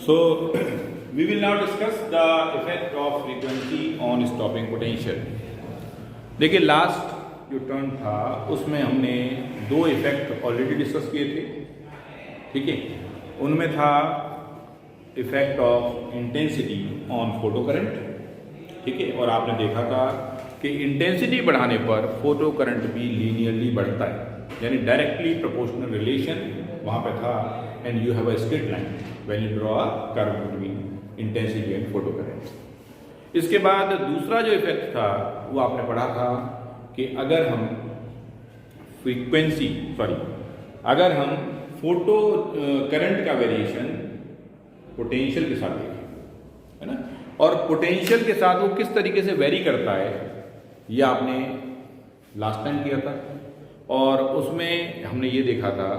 So we will now discuss the effect of frequency on stopping potential. देखिए last जो turn था उसमें हमने दो इफेक्ट ऑलरेडी डिस्कस किए थे, ठीक है। उनमें था effect of intensity on photo current, ठीक है, और आपने देखा था कि इंटेंसिटी बढ़ाने पर फोटो करंट भी लीनियरली बढ़ता है, यानी डायरेक्टली प्रोपोर्शनल रिलेशन वहाँ पे था। And you have a straight line when you draw a curve between intensity and photo current. इसके बाद दूसरा जो इफेक्ट था वो आपने पढ़ा था कि अगर हम अगर हम फोटो करंट का वेरिएशन पोटेंशियल के साथ देखें, है ना, और पोटेंशियल के साथ वो किस तरीके से वेरी करता है ये आपने लास्ट टाइम किया था। और उसमें हमने ये देखा था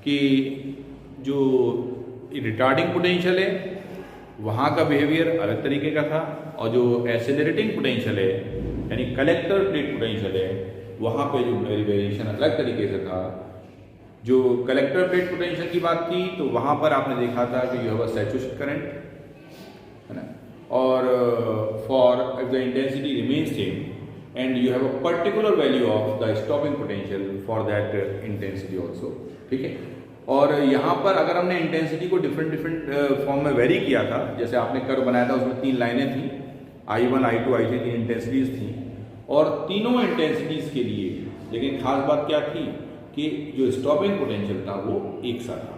कि जो रिटार्डिंग पोटेंशियल है वहाँ का बिहेवियर अलग तरीके का था, और जो एक्सेलरेटिंग पोटेंशियल है यानी कलेक्टर प्लेट पोटेंशियल है वहाँ पे जो वेरिएशन अलग तरीके से था। जो कलेक्टर प्लेट पोटेंशियल की बात थी तो वहाँ पर आपने देखा था कि you have a saturation current, है ना, और for if the intensity remains same and you have a particular value of the stopping potential for that intensity also, ठीक है। और यहाँ पर अगर हमने इंटेंसिटी को डिफरेंट फॉर्म में वेरी किया था, जैसे आपने कर्व बनाया था उसमें तीन लाइनें थी, I1, I2, I3 तीन इंटेंसिटीज थी, और तीनों इंटेंसिटीज के लिए लेकिन खास बात क्या थी कि जो स्टॉपिंग पोटेंशियल था वो एक सा था,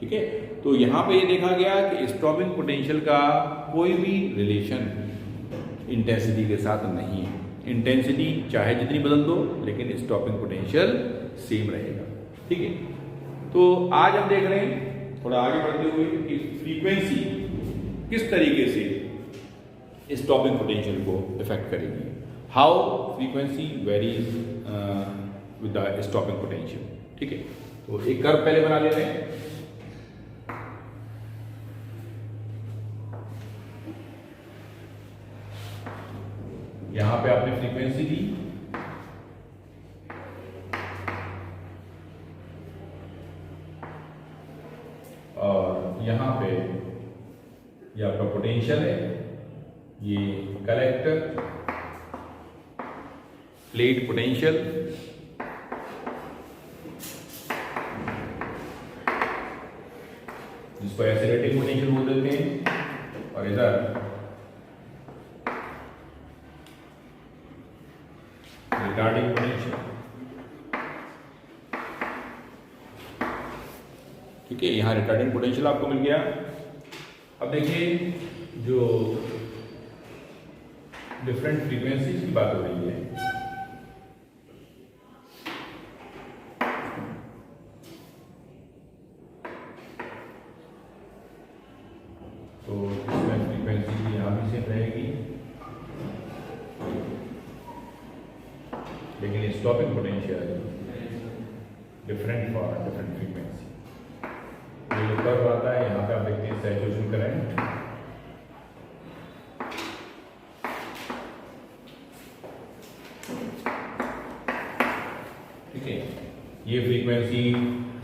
ठीक है। तो यहाँ पे ये देखा गया कि स्टॉपिंग पोटेंशियल का कोई भी रिलेशन इंटेंसिटी के साथ नहीं है। इंटेंसिटी चाहे जितनी बदल दो लेकिन स्टॉपिंग पोटेंशियल सेम रहेगा, ठीक है। तो आज हम देख रहे हैं थोड़ा आगे बढ़ते हुए कि फ्रीक्वेंसी किस तरीके से स्टॉपिंग पोटेंशियल को इफेक्ट करेगी, how frequency varies with the stopping potential, ठीक है। तो एक कर्व पहले बना लेते हैं। यहां पे आपने फ्रीक्वेंसी दी और यहां पे ये आपका पोटेंशियल है, ये कलेक्टर प्लेट पोटेंशियल, जिसको एक्सेलरेटिंग पोटेंशियल बोल देते हैं, और इधर रिटार्डिंग पोटेंशियल, ठीक है। यहां रिटार्डिंग पोटेंशियल आपको मिल गया। अब देखिए जो डिफरेंट फ्रीक्वेंसीज की बात हो रही है, तो इसमें फ्रीक्वेंसी यहां भी सेम रहेगी, लेकिन stopping potential different for different frequency. जो कर्व आता है यहाँ पे आप देखते हैं सैचुरेशन करंट, ठीक है। ये फ्रीक्वेंसी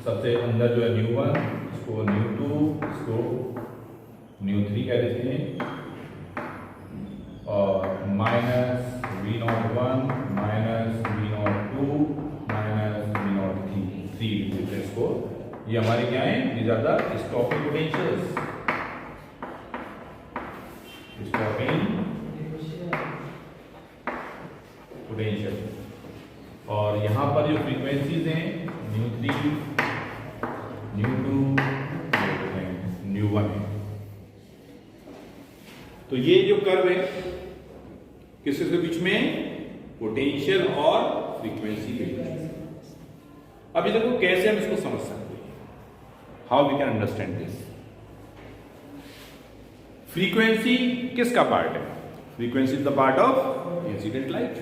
सबसे अंदर जो है ν1, इसको ν2, इसको ν3 कह देते हैं, और minus V01 minus V02 minus V03 इसको, ये हमारे क्या है, these are the stopping potentials, stopping potential. और यहाँ पर जो फ्रीक्वेंसीज हैं ν3, ν2, ν1 है। तो ये जो कर्व है किसके के बीच में, पोटेंशियल और फ्रीक्वेंसी के बीच। अब ये देखो कैसे हम इसको समझ सकते हैं, how we can understand this. Frequency किसका पार्ट है, frequency is the part of incident light.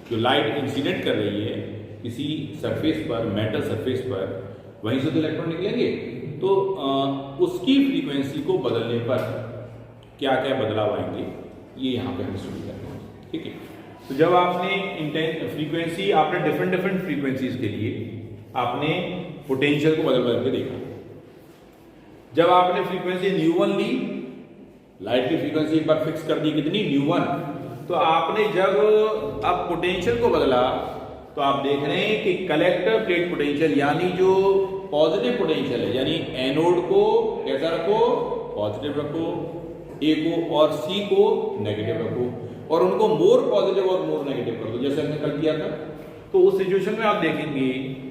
जो लाइट इंसिडेंट कर रही है किसी सरफेस पर, मेटल सरफेस पर, वहीं से तो इलेक्ट्रॉन निकलेंगे, तो उसकी फ्रीक्वेंसी को बदलने पर क्या क्या बदलाव आएंगे ये यहाँ पे हम स्टडी करते हैं, ठीक है। तो जब आपने फ्रीक्वेंसी, आपने डिफरेंट फ्रीक्वेंसीज के लिए आपने पोटेंशियल को बदल बदल के देखा, जब आपने फ्रीक्वेंसी न्यू1 ली, लाइट की फ्रीक्वेंसी एक बार फिक्स कर दी कितनी, न्यू1, तो आपने जब अब पोटेंशियल को बदला तो आप देख रहे हैं कि कलेक्टर प्लेट पोटेंशियल यानी जो पॉजिटिव पोटेंशियल है, यानी एनोड को कैसा रखो, पॉजिटिव रखो, ए को और सी को नेगेटिव रखो, और उनको मोर पॉजिटिव और मोर नेगेटिव कर दो जैसे हमने कल किया था। तो उस सिचुएशन में आप देखेंगे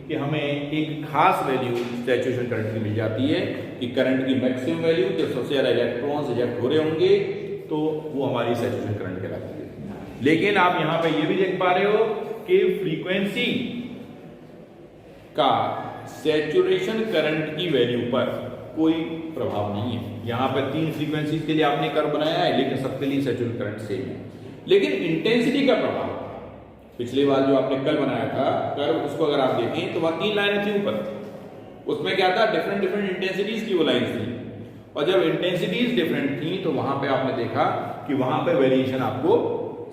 कि हमें एक खास वैल्यू सैचुरेशन करंट की मिल जाती है कि करंट की मैक्सिमम वैल्यू जब सबसे ज्यादा इलेक्ट्रॉन्स इजेक्ट हो रहे होंगे तो वो हमारी सैचुरेशन करंट कहलाती है। लेकिन आप यहां पे ये भी देख पा रहे हो कि फ्रीक्वेंसी का सैचुरेशन करंट की वैल्यू पर कोई प्रभाव नहीं है। यहां पर 3 फ्रीक्वेंसीज के लिए आपने कर्व बनाया है, लेकिन सबके लिए सैचुरेशन करंट सेम है। लेकिन इंटेंसिटी का प्रभाव, पिछली बार जो आपने कल बनाया था कर्व, उसको अगर आप देखें तो वहां 3 लाइनें थी ऊपर, उसमें क्या था, डिफरेंट डिफरेंट इंटेंसिटीज की वो लाइन्स थी, और जब इंटेंसिटीज डिफरेंट थी तो वहां पे आपने देखा कि वहां पे वेरिएशन आपको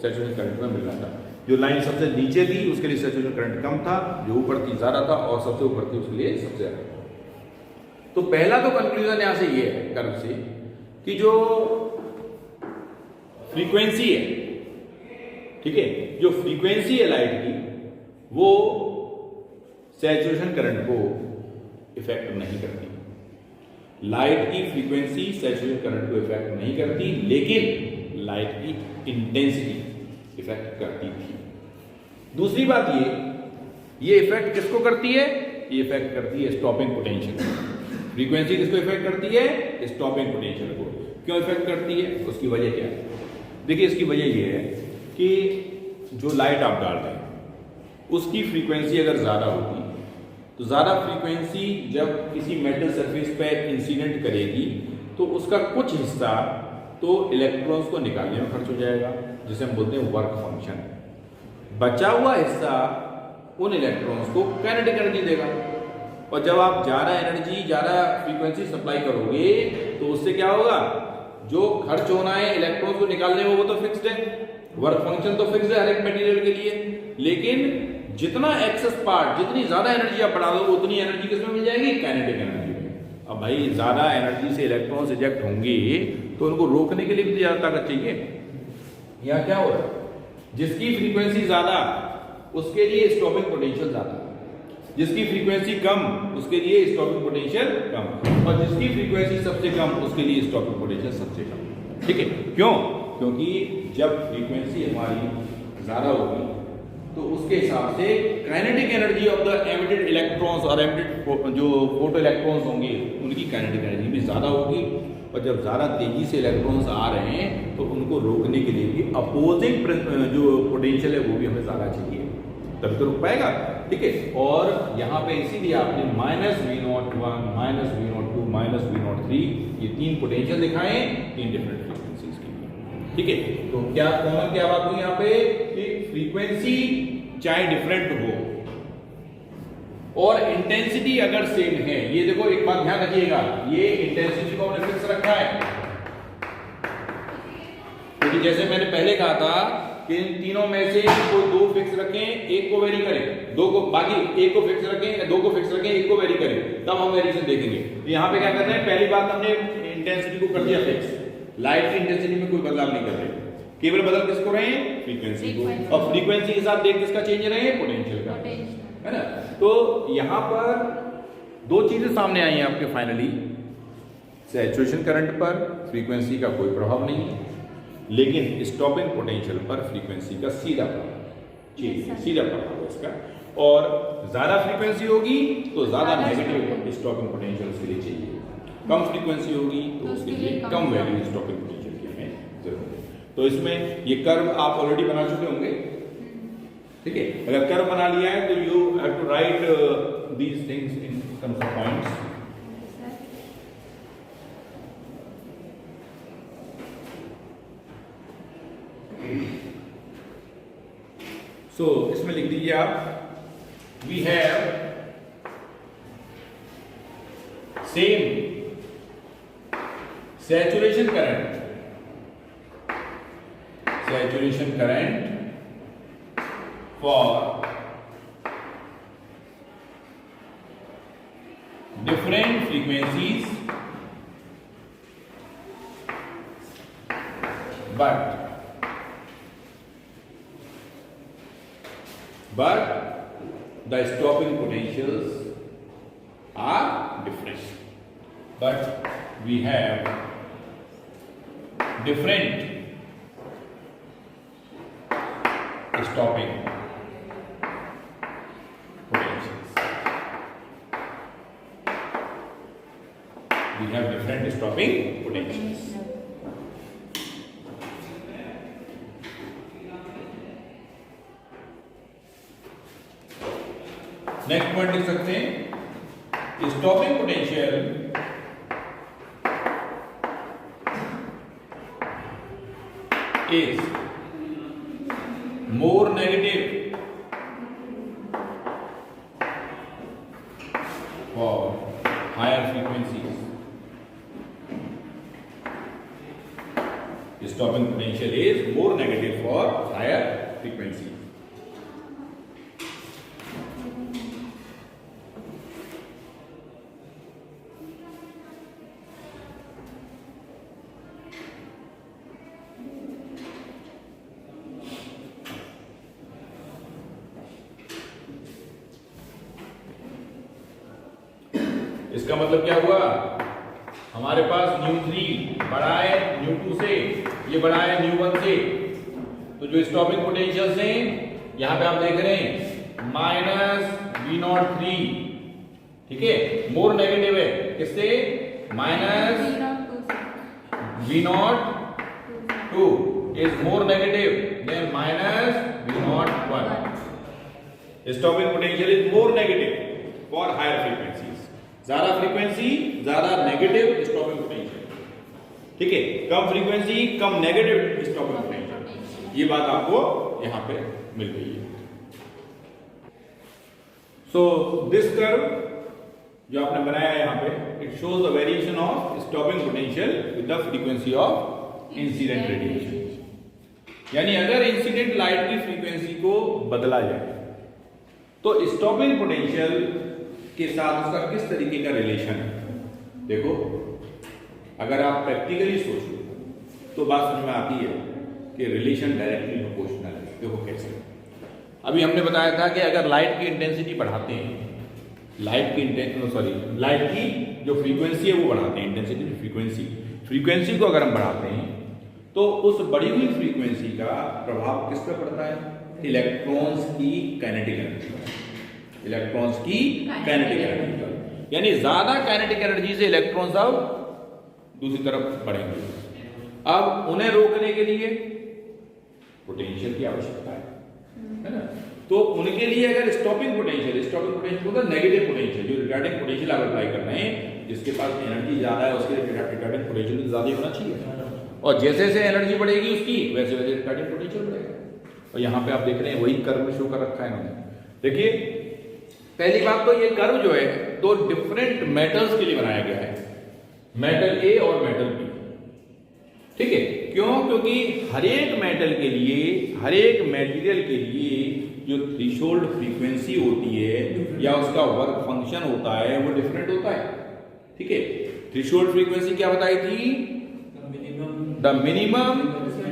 सैचुरेशन करंट में मिल रहा था। जो लाइन सबसे नीचे थी उसके लिए सैचुरेशन करंट कम था, जो ऊपर थी ज्यादा था, और सबसे ऊपर थी उसके लिए सबसे ज्यादा। तो पहला तो कंक्लूजन यहां से ये है कर्व से कि जो फ्रीक्वेंसी है, ठीक है, जो फ्रीक्वेंसी है लाइट की, वो सैचुरेशन करंट को इफेक्ट नहीं करती। लाइट की फ्रीक्वेंसी सैचुरेशन करंट को इफेक्ट नहीं करती, लेकिन लाइट की इंटेंसिटी इफेक्ट करती थी। दूसरी बात ये इफेक्ट किसको करती है, ये इफेक्ट करती है स्टॉपिंग पोटेंशियल। फ्रीक्वेंसी किसको इफेक्ट करती है, स्टॉपिंग पोटेंशियल को। क्यों इफेक्ट करती है, उसकी वजह क्या है? देखिए इसकी वजह ये है कि जो लाइट आप डाल रहे हैं उसकी फ्रीक्वेंसी अगर ज्यादा होगी तो ज्यादा फ्रीक्वेंसी जब किसी मेटल सरफेस पे इंसिडेंट करेगी तो उसका कुछ हिस्सा तो इलेक्ट्रॉन्स को निकालने में खर्च हो जाएगा, जिसे हम बोलते हैं वर्क फंक्शन। बचा हुआ हिस्सा उन इलेक्ट्रॉन्स को काइनेटिक एनर्जी देगा, और जब आप ज्यादा एनर्जी ज्यादा फ्रीक्वेंसी सप्लाई करोगे तो उससे क्या होगा, जो खर्च होना है इलेक्ट्रॉन्स को निकालने में वो तो फिक्स्ड है, वर्क फंक्शन तो फिक्स्ड है हर एक मटेरियल के लिए, लेकिन जितना एक्सेस पार्ट, जितनी ज्यादा एनर्जी आप बढ़ा दो उतनी एनर्जी किसमें मिल जाएगी, काइनेटिक एनर्जी में। अब भाई ज्यादा एनर्जी से इलेक्ट्रॉन्स इजेक्ट होंगे तो उनको रोकने के लिए भी ज्यादा ताकत चाहिए। यहाँ क्या हो रहा है, जिसकी फ्रीक्वेंसी ज्यादा उसके लिए स्टॉपिंग पोटेंशियल ज्यादा, जिसकी फ्रीक्वेंसी कम उसके लिए स्टॉपिंग पोटेंशियल कम, और जिसकी फ्रीक्वेंसी सबसे कम उसके लिए स्टॉपिंग पोटेंशियल सबसे कम। ठीक है, क्यों? क्योंकि जब फ्रीक्वेंसी हमारी ज्यादा होगी तो उसके हिसाब से kinetic energy of the emitted electrons और एमिटेड जो फोटो इलेक्ट्रॉन्स होंगे उनकी काइनेटिक एनर्जी भी ज्यादा होगी, और जब ज्यादा तेजी से इलेक्ट्रॉन्स आ रहे हैं तो उनको रोकने के लिए भी अपोजिंग जो पोटेंशियल है वो भी हमें ज्यादा चाहिए, तभी तो रुक पाएगा। ठीक है, और यहाँ पे इसीलिए आपने -V01, -V02, -V03 ये 3 पोटेंशियल दिखाए 3 डिफरेंट फ्रीक्वेंसीज के लिए। ठीक है, तो क्या कॉमन क्या बात हुई यहाँ पे कि फ्रीक्वेंसी चाहे डिफरेंट हो और इंटेंसिटी अगर सेम है। ये देखो एक बात ध्यान रखिएगा, ये इंटेंसिटी को हमने फिक्स रखा है, क्योंकि जैसे मैंने पहले कहा था कि इन तीनों में से कोई 2 फिक्स रखें, एक को वेरी करें, 2 को, बाकी एक को फिक्स रखें, 2 को फिक्स रखें, एक को वेरी करें, तब हम वेरिएशन देखेंगे। तो यहाँ पे क्या कर रहे हैं, पहली बात हमने इंटेंसिटी को कर दिया फिक्स, लाइट की इंटेंसिटी में कोई बदलाव नहीं कर रहे, केवल बदल किसको रहे हैं, फ्रीक्वेंसी को, और फ्रीक्वेंसी के साथ देख किसका चेंज रहे हैं, पोटेंशियल का, है ना। तो यहां पर 2 चीजें सामने आई हैं आपके फाइनली, सैचुरेशन करंट पर फ्रीक्वेंसी का कोई प्रभाव नहीं है, लेकिन स्टॉपिंग पोटेंशियल पर फ्रीक्वेंसी का सीधा प्रभाव, सीधा प्रभाव है इसका, और ज्यादा फ्रीक्वेंसी होगी तो ज्यादा नेगेटिव स्टॉपिंग पोटेंशियल उसके लिए चाहिए, कम फ्रीक्वेंसी होगी तो उसके लिए कम वैल्यू स्टॉपिंग पोटेंशियल की हमें जरूरत है। तो इसमें ये कर्व आप ऑलरेडी बना चुके होंगे, ठीक है। अगर कर्व बना लिया है तो you have to write these things in terms of points. So इसमें लिख दीजिए आप, we have same saturation current for different frequencies but the stopping potentials are different. But we have different stopping potentials. We have different stopping potentials. Next point लिख सकते हैं, stopping potential is more negative for higher frequencies. Stopping potential is more negative for higher frequency. इसका मतलब क्या हुआ, हमारे पास ν3 बड़ा है ν2 से, ये बड़ा है ν1 से. तो जो स्टॉपिंग पोटेंशियल्स हैं यहां पे आप देख रहे हैं -V03, ठीक है, मोर नेगेटिव है किससे, -V02 is more negative than -V01. Stopping potential is more negative for higher frequencies. ज्यादा फ्रीक्वेंसी ज्यादा नेगेटिव स्टॉपिंग पोटेंशियल, ठीक है, कम फ्रीक्वेंसी कम नेगेटिव स्टॉपिंग पोटेंशियल. ये बात आपको यहां पे मिल गई है. सो दिस कर्व जो आपने बनाया है यहां पे, it shows the variation of stopping potential with the frequency of incident radiation. यानी अगर इंसिडेंट लाइट की फ्रीक्वेंसी को बदला जाए तो स्टॉपिंग पोटेंशियल के साथ उसका किस तरीके का रिलेशन है. देखो, अगर आप प्रैक्टिकली सोचो तो बात समझ में आती है कि रिलेशन डायरेक्टली प्रोपोर्शनल है. देखो कैसे, अभी हमने बताया था कि अगर लाइट की इंटेंसिटी बढ़ाते हैं, लाइट की जो फ्रीक्वेंसी है वो बढ़ाते हैं, इंटेंसिटी फ्रीक्वेंसी को अगर हम बढ़ाते हैं तो उस बढ़ी हुई फ्रीक्वेंसी का प्रभाव किस पर पड़ता है, इलेक्ट्रॉन्स की काइनेटिक एनर्जी. इलेक्ट्रॉन्स की काइनेटिक एनर्जी, यानी ज्यादा काइनेटिक एनर्जी से इलेक्ट्रॉन्स अब दूसरी तरफ बढ़ेंगे. अब उन्हें रोकने के लिए पोटेंशियल की आवश्यकता है ना. तो उनके लिए अगर स्टॉपिंग पोटेंशियल होता है नेगेटिव पोटेंशियल, जो रिटार्डिंग पोटेंशियल आप अप्लाई कर रहे हैं, जिसके पास एनर्जी ज्यादा है उसके लिए रिटार्डिंग पोटेंशियल ज्यादा होना चाहिए. और जैसे जैसे एनर्जी बढ़ेगी उसकी वैसे वैसे रिटार्डिंग पोटेंशियल बढ़ेगा. और यहाँ पे आप देख रहे हैं वही कर्व शो कर रखा है इन्होंने. देखिए, पहली बात तो ये कर्व जो है दो डिफरेंट मेटल्स के लिए बनाया गया है, मेटल ए और मेटल बी. ठीक है, क्यों, क्योंकि हर एक मेटल के लिए, हर एक मटेरियल के लिए जो थ्रेशोल्ड फ्रीक्वेंसी होती है या उसका वर्क फंक्शन होता है वो डिफरेंट होता है. ठीक है, थ्रेशोल्ड फ्रीक्वेंसी क्या बताई थी, the minimum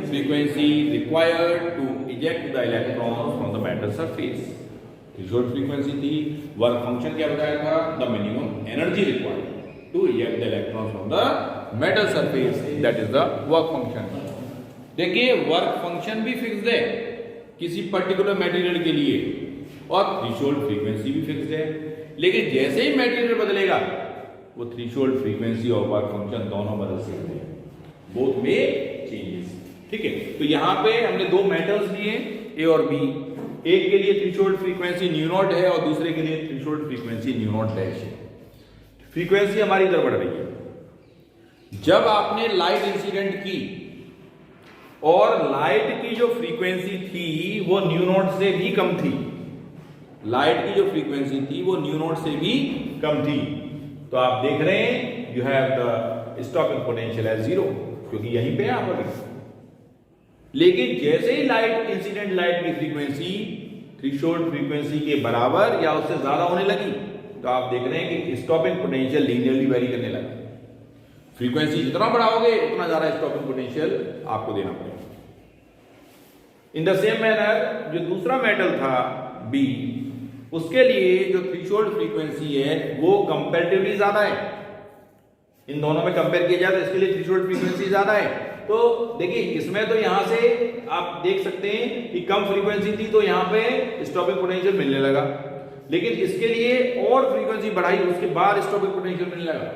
frequency required to eject the electron from the metal surface. Threshold frequency थी. वर्क फंक्शन क्या बताया था, the minimum energy required to eject the electron from the metal surface, that is the work function. देखिए, work function भी fixed है किसी particular material के लिए और थ्रेशोल्ड फ्रीक्वेंसी भी फिक्स्ड है. लेकिन जैसे ही मटेरियल बदलेगा वो थ्रेशोल्ड फ्रीक्वेंसी और वर्क फंक्शन दोनों बदल सकते हैं, बोथ में चेंजेस. ठीक है, तो यहां पे हमने दो मेटल्स लिए ए और बी. एक के लिए थ्रेशोल्ड फ्रीक्वेंसी ν0 है और दूसरे के लिए थ्रेशोल्ड फ्रीक्वेंसी ν0 डैश है. फ्रीक्वेंसी हमारी इधर बढ़ रही है. जब आपने लाइट इंसिडेंट की और लाइट की जो फ्रीक्वेंसी थी वो ν0 से भी कम थी, लाइट की जो फ्रीक्वेंसी थी वो ν0 से भी कम थी, तो आप देख रहे हैं you have the stopping potential as 0, क्योंकि यहीं पे आप अभी. लेकिन जैसे ही लाइट इंसिडेंट लाइट की फ्रीक्वेंसी थ्रेशोल्ड फ्रीक्वेंसी के बराबर या उससे ज्यादा होने लगी तो आप देख रहे हैं कि स्टॉपिंग पोटेंशियल लीनियरली वेरी करने लगा. फ्रीक्वेंसी जितना बढ़ाओगे उतना ज्यादा स्टॉपिंग पोटेंशियल आपको देना पड़ेगा। इन द सेम मैनर जो दूसरा मेटल था बी, उसके लिए जो थ्रेशोल्ड फ्रीक्वेंसी है वो कंपैरेटिवली ज्यादा है। इन दोनों में कंपेयर किया जाए तो इसके लिए थ्रेशोल्ड फ्रीक्वेंसी ज्यादा है। तो देखिए इसमें तो यहां से आप देख सकते हैं कि कम फ्रीक्वेंसी थी तो यहां पे स्टॉपिंग पोटेंशियल मिलने लगा, लेकिन इसके लिए और फ्रीक्वेंसी बढ़ाई उसके बाद स्टॉपिंग पोटेंशियल मिलने लगा।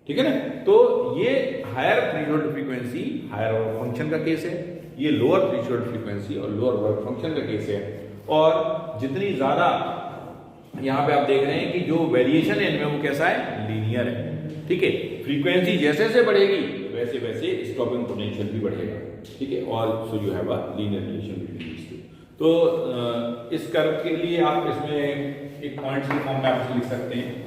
ठीक है ना। तो ये higher threshold frequency higher work function का केस है, ये लोअर थ्रेशोल्ड फ्रीक्वेंसी और लोअर वर्क फंक्शन का केस है। और जितनी ज्यादा यहां पे आप देख रहे हैं कि जो वेरिएशन है इनमें वो कैसा है, लीनियर है। ठीक है, फ्रीक्वेंसी जैसे जैसे बढ़ेगी वैसे वैसे स्टॉपिंग पोटेंशियल भी बढ़ेगा। ठीक है, और so you have a linear relation between these two. तो इस कर्व के लिए आप इसमें एक पॉइंट्स के फॉर्म में आप लिख सकते हैं।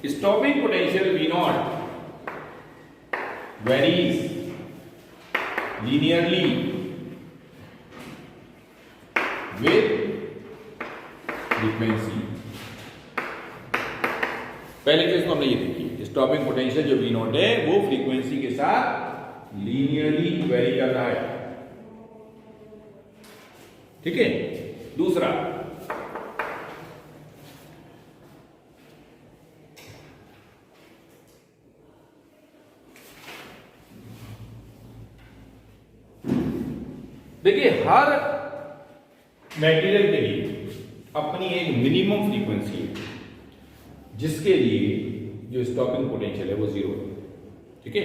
Stopping potential V not varies linearly with frequency. पहले केस तो हमने ये देखी, स्टॉपिंग पोटेंशियल जो V नॉट है वो फ्रीक्वेंसी के साथ लीनियरली वेरी कर रहा है। ठीक है, दूसरा देखिए हर मटेरियल के लिए अपनी एक मिनिमम फ्रीक्वेंसी है जिसके लिए जो स्टॉपिंग पोटेंशियल है वो जीरो है। ठीक है,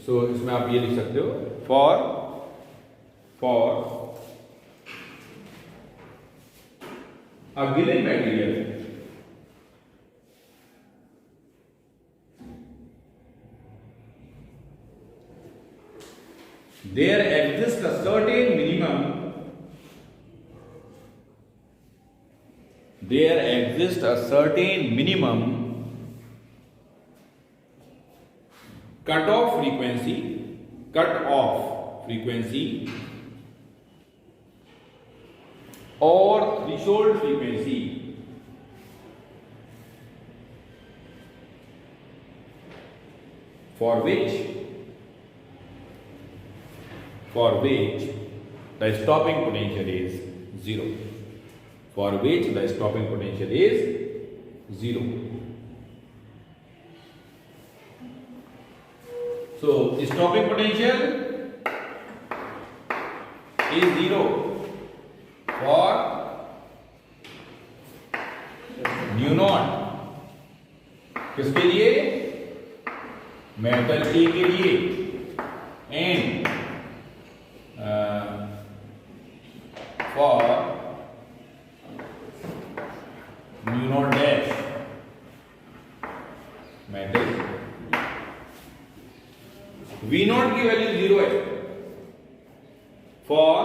सो इसमें आप ये लिख सकते हो for a given material there exists a certain minimum cut off frequency or threshold frequency for which the stopping potential is zero. So stopping potential is zero for nu naught, किसके लिए, मेटल A के लिए, and for mu naught dash metal V naught की value zero है for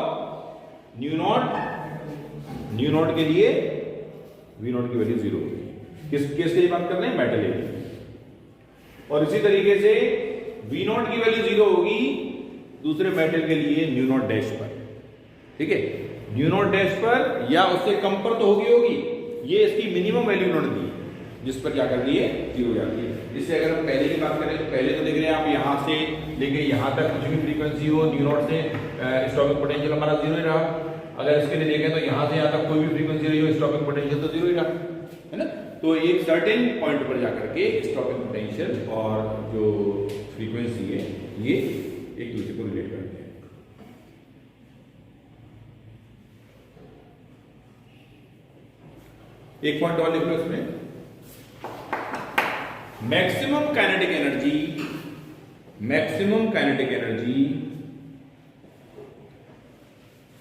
new not के लिए V naught की value zero है। किस केस के लिए बात कर रहे हैं, मेटल के। और इसी तरीके से V naught की वैल्यू जीरो होगी दूसरे मेटल के लिए न्यू नॉट डैश पर। ठीक है, न्यू नॉट डैश पर या उससे कम पर तो होगी, ये इसकी मिनिमम वैल्यू नॉट दी जिस पर क्या कर दी है, जीरो जाती है। इससे अगर हम पहले की बात करें तो पहले तो देख रहे हैं आप यहां से लेके यहां तक कुछ भी फ्रीक्वेंसी हो, न्यू नॉट से स्टॉपिंग पोटेंशियल हमारा जीरो ही रहा। अगर इसके लिए देखें तो यहां से यहां तक कोई भी फ्रीक्वेंसी रही हो, स्टॉपिंग पोटेंशियल तो जीरो ही रहा, है ना। तो एक सर्टेन पॉइंट पर जाकर के स्टॉपिंग पोटेंशियल और जो फ्रीक्वेंसी है ये एक दूसरे को रिलेट करते हैं। एक पॉइंट और लिख लो इसमें, maximum kinetic energy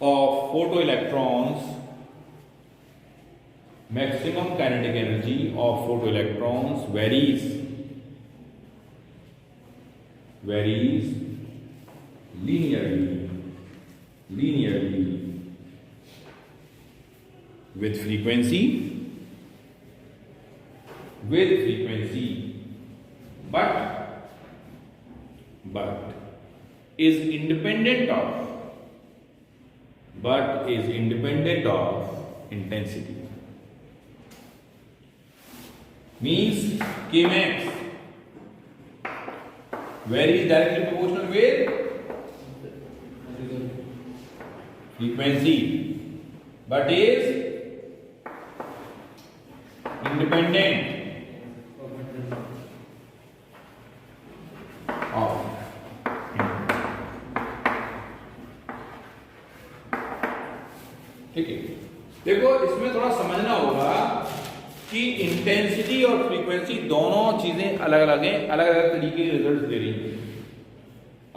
of photo electrons varies linearly with frequency but is independent of intensity। means Kmax varies directly proportional with frequency but is independent of ठीक है। देखो इसमें थोड़ा समझना होगा कि इंटेंसिटी और फ्रीक्वेंसी दोनों चीजें अलग अलग हैं, अलग अलग तरीके के रिजल्ट दे रही हैं।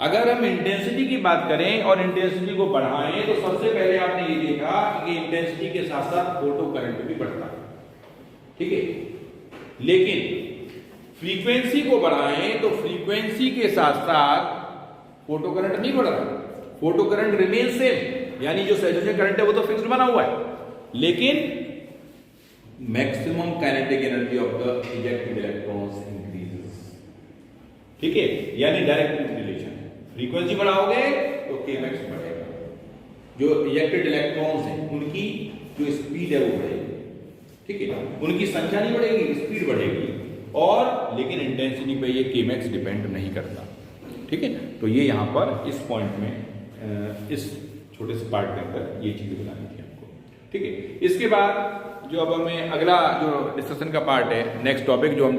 अगर हम इंटेंसिटी की बात करें और इंटेंसिटी को बढ़ाएं तो सबसे पहले आपने ये देखा कि इंटेंसिटी के साथ साथ फोटो करंट भी बढ़ता है, ठीक है। लेकिन फ्रीक्वेंसी को बढ़ाएं तो फ्रीक्वेंसी के साथ साथ फोटो करंट नहीं बढ़ रहा, फोटो करंट रिमेन सेम, यानी जो सैचुरेशन करंट है वो तो फिक्स्ड बना हुआ है, लेकिन maximum kinetic energy of the ejected electrons increases, ठीक है। यानी डायरेक्ट रिलेशन है, फ्रीक्वेंसी बढ़ाओगे तो Kmax बढ़ेगा, जो इजेक्टेड इलेक्ट्रॉन्स हैं उनकी जो स्पीड है वो बढ़ेगी, ठीक है। उनकी संख्या नहीं बढ़ेगी, स्पीड बढ़ेगी, और लेकिन इंटेंसिटी पे ये Kmax डिपेंड नहीं करता, ठीक है। तो ये यहां पर इस पॉइंट में इस छोटे से पार्ट के अंदर ये चीजें बतानी थी आपको, ठीक है। इसके बाद जो अब हमें अगला जो डिस्कशन का पार्ट है, नेक्स्ट टॉपिक जो हम